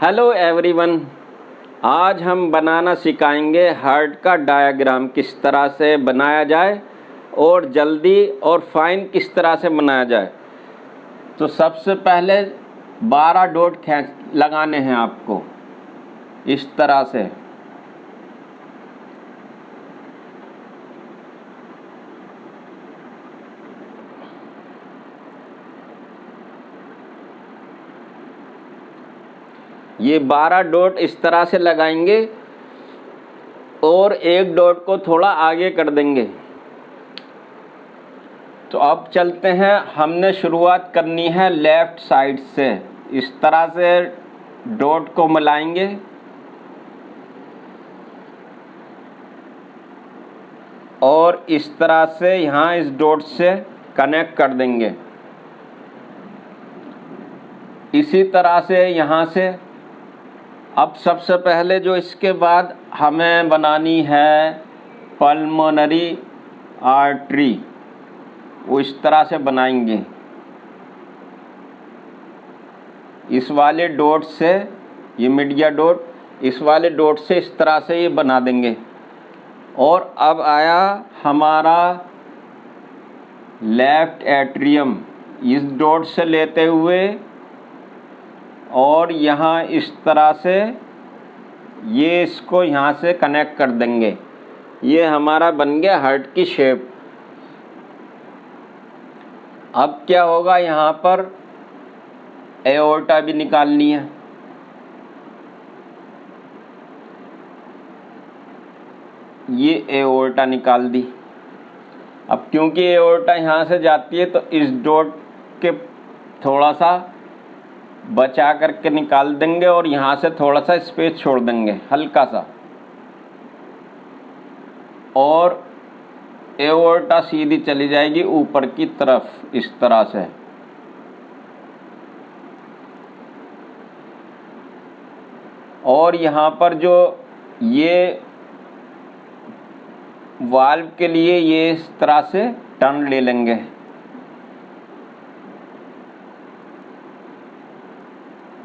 Hello everyone, आज हम बनाना सिखाएंगे हार्ट का डायग्राम किस तरह से बनाया जाए और जल्दी और फाइन किस तरह से बनाया जाए। तो सबसे पहले 12 डॉट लगाने हैं आपको इस तरह से। ये 12 डॉट इस तरह से लगाएंगे और एक डॉट को थोड़ा आगे कर देंगे। तो अब चलते हैं, हमने शुरुआत करनी है लेफ़्ट साइड से। इस तरह से डॉट को मिलाएंगे और इस तरह से यहाँ इस डॉट से कनेक्ट कर देंगे। इसी तरह से यहाँ से अब सबसे पहले जो इसके बाद हमें बनानी है पल्मोनरी आर्टरी, वो इस तरह से बनाएंगे। इस वाले डॉट से, ये मीडिया डॉट, इस वाले डॉट से इस तरह से ये बना देंगे। और अब आया हमारा लेफ्ट एट्रियम, इस डॉट से लेते हुए और यहाँ इस तरह से ये इसको यहाँ से कनेक्ट कर देंगे। ये हमारा बन गया हार्ट की शेप। अब क्या होगा, यहाँ पर एओर्टा भी निकालनी है। ये एओर्टा निकाल दी। अब क्योंकि एओर्टा यहाँ से जाती है तो इस डॉट के थोड़ा सा बचा करके निकाल देंगे और यहाँ से थोड़ा सा स्पेस छोड़ देंगे, हल्का सा। और एओर्टा सीधी चली जाएगी ऊपर की तरफ इस तरह से। और यहाँ पर जो ये वाल्व के लिए ये इस तरह से टर्न ले लेंगे।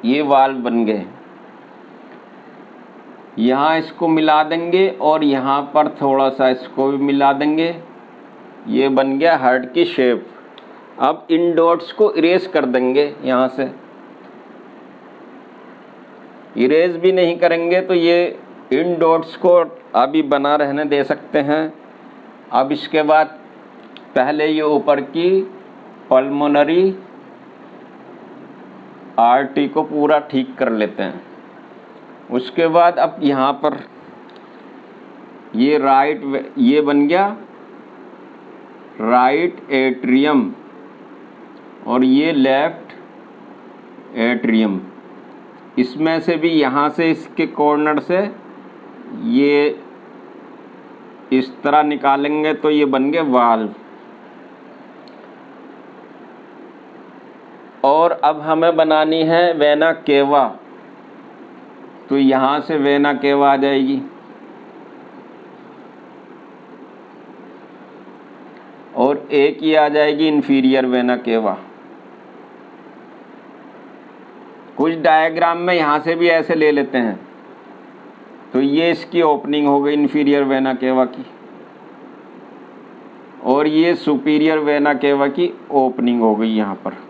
ये वाल्व बन गए। यहाँ इसको मिला देंगे और यहाँ पर थोड़ा सा इसको भी मिला देंगे। ये बन गया हार्ट की शेप। अब इन डॉट्स को इरेज कर देंगे। यहाँ से इरेज भी नहीं करेंगे तो ये इन डॉट्स को अभी बना रहने दे सकते हैं। अब इसके बाद पहले ये ऊपर की पल्मोनरी आर्टरी को पूरा ठीक कर लेते हैं। उसके बाद अब यहाँ पर ये बन गया राइट एट्रियम और ये लेफ्ट एट्रियम। इसमें से भी यहाँ से इसके कॉर्नर से ये इस तरह निकालेंगे तो ये बन गए वाल्व। और अब हमें बनानी है वेना केवा। तो यहाँ से वेना केवा आ जाएगी और एक ही आ जाएगी इन्फीरियर वेना केवा। कुछ डायग्राम में यहाँ से भी ऐसे ले लेते हैं। तो ये इसकी ओपनिंग हो गई इन्फीरियर वेना केवा की और ये सुपीरियर वेना केवा की ओपनिंग हो गई यहाँ पर।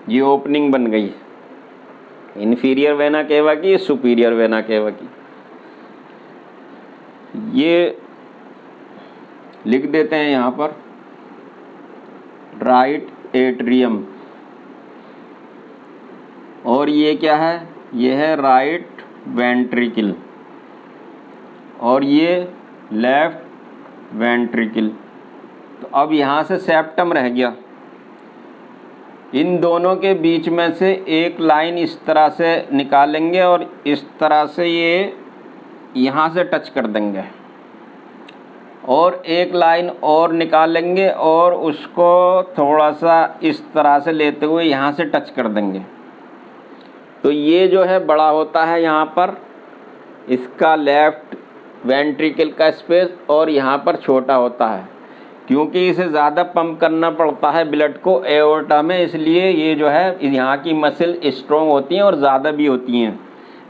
ये ओपनिंग बन गई इन्फीरियर वेना केवा की, सुपीरियर वेना केवा की। ये लिख देते हैं यहाँ पर राइट एट्रियम। और ये क्या है, ये है राइट वेंट्रिकल और ये लेफ्ट वेंट्रिकल। तो अब यहाँ से सेप्टम रह गया। इन दोनों के बीच में से एक लाइन इस तरह से निकालेंगे और इस तरह से ये यहाँ से टच कर देंगे और एक लाइन और निकालेंगे और उसको थोड़ा सा इस तरह से लेते हुए यहाँ से टच कर देंगे। तो ये जो है बड़ा होता है यहाँ पर, इसका लेफ्ट वेंट्रिकल का स्पेस और यहाँ पर छोटा होता है, क्योंकि इसे ज़्यादा पंप करना पड़ता है ब्लड को एओर्टा में, इसलिए ये जो है यहाँ की मसल स्ट्रॉन्ग होती हैं और ज़्यादा भी होती हैं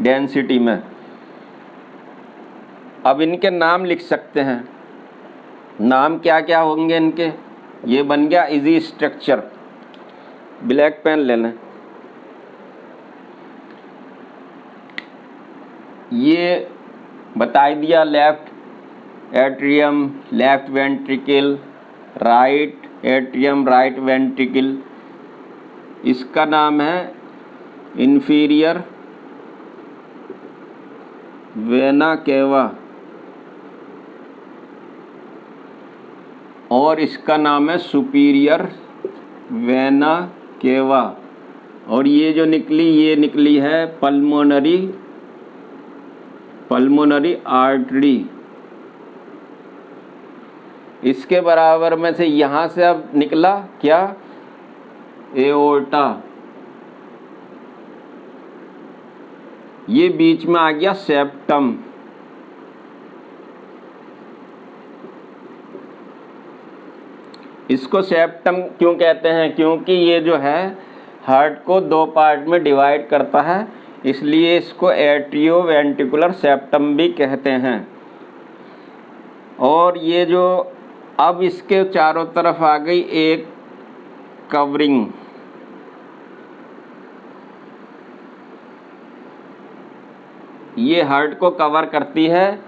डेंसिटी में। अब इनके नाम लिख सकते हैं, नाम क्या क्या होंगे इनके। ये बन गया इजी स्ट्रक्चर, ब्लैक पेन ले लें। ये बता दिया, left atrium, left ventricle, right atrium, right ventricle. इसका नाम है इंफीरियर वेना केवा और इसका नाम है सुपीरियर वेना केवा। और ये जो निकली, ये निकली है पल्मोनरी आर्टरी। इसके बराबर में से यहाँ से अब निकला क्या, एओर्टा। ये बीच में आ गया सेप्टम। इसको सेप्टम क्यों कहते हैं, क्योंकि ये जो है हार्ट को दो पार्ट में डिवाइड करता है, इसलिए इसको एट्रियोवेंट्रिकुलर सेप्टम भी कहते हैं। और ये जो अब इसके चारों तरफ आ गई एक कवरिंग, ये हार्ट को कवर करती है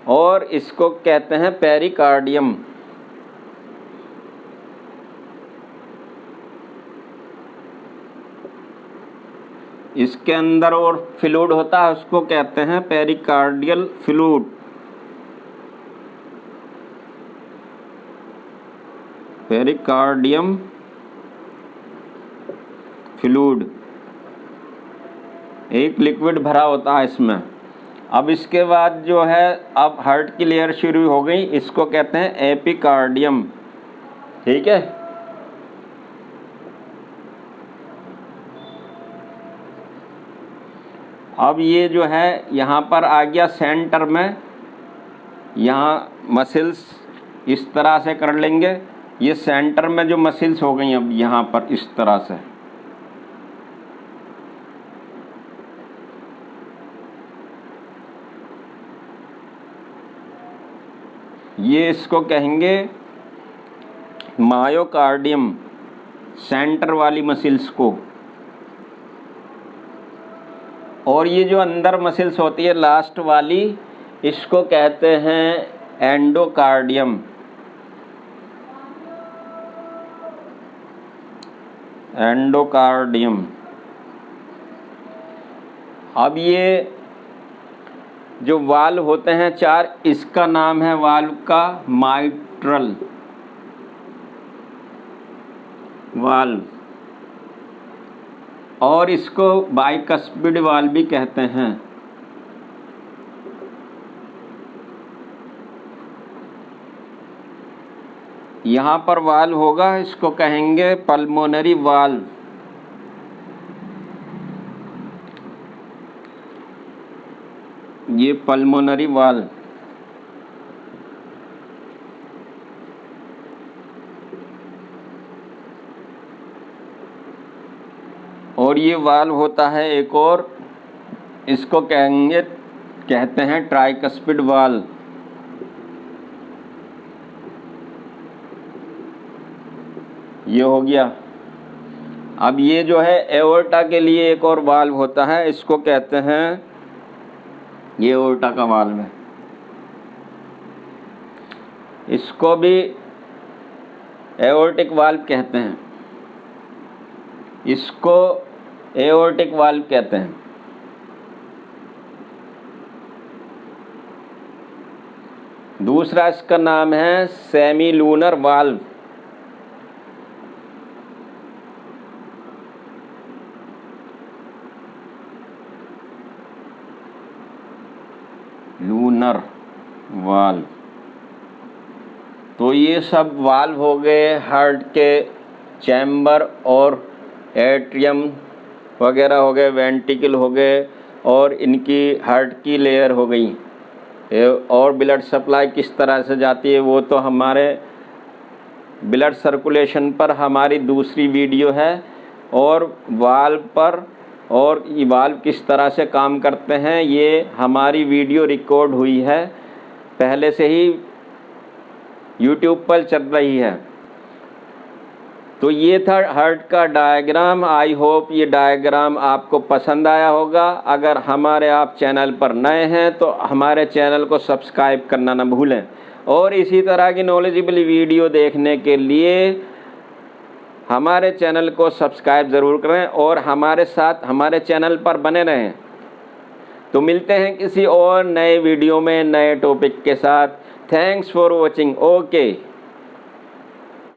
और इसको कहते हैं पेरिकार्डियम। इसके अंदर और फ्लूइड होता है, उसको कहते हैं पेरिकार्डियल फ्लूइड। पेरिकार्डियम फ्लूइड एक लिक्विड भरा होता है इसमें। अब इसके बाद जो है अब हार्ट की लेयर शुरू हो गई, इसको कहते हैं एपिकार्डियम। ठीक है, अब ये जो है यहाँ पर आ गया सेंटर में, यहाँ मसल्स इस तरह से कर लेंगे। ये सेंटर में जो मसल्स हो गई अब यहाँ पर इस तरह से, ये इसको कहेंगे मायोकार्डियम, सेंटर वाली मसल्स को। और ये जो अंदर मसल्स होती है लास्ट वाली, इसको कहते हैं एंडोकार्डियम। एंडोकार्डियम। अब ये जो वाल्व होते हैं चार, इसका नाम है वाल्व का माइट्रल वाल्व, और इसको बाइकस्पिड वाल्व भी कहते हैं। यहाँ पर वाल्व होगा, इसको कहेंगे पल्मोनरी वाल्व। ये पल्मोनरी वाल्व। और ये वाल्व होता है एक और, इसको कहते हैं ट्राइकस्पिड वाल्व। ये हो गया। अब ये जो है एओर्टा के लिए एक और वाल्व होता है, इसको कहते हैं, ये एओर्टा का वाल्व है, इसको भी एओर्टिक वाल्व कहते हैं। इसको एओर्टिक वाल्व कहते हैं। दूसरा इसका नाम है semi lunar valve. Lunar valve. तो ये सब वाल्व हो गए हार्ट के, चैम्बर और एट्रियम वगैरह हो गए, वेंट्रिकल हो गए, और इनकी हार्ट की लेयर हो गई और ब्लड सप्लाई किस तरह से जाती है वो तो हमारे ब्लड सर्कुलेशन पर हमारी दूसरी वीडियो है, और वाल्व पर और ये वाल्व किस तरह से काम करते हैं ये हमारी वीडियो रिकॉर्ड हुई है, पहले से ही YouTube पर चल रही है। तो ये था हार्ट का डायग्राम। आई होप ये डायग्राम आपको पसंद आया होगा। अगर हमारे आप चैनल पर नए हैं तो हमारे चैनल को सब्सक्राइब करना ना भूलें, और इसी तरह की नॉलेजेबल वीडियो देखने के लिए हमारे चैनल को सब्सक्राइब ज़रूर करें और हमारे साथ हमारे चैनल पर बने रहें। तो मिलते हैं किसी और नए वीडियो में नए टॉपिक के साथ। Thanks for watching. ओके।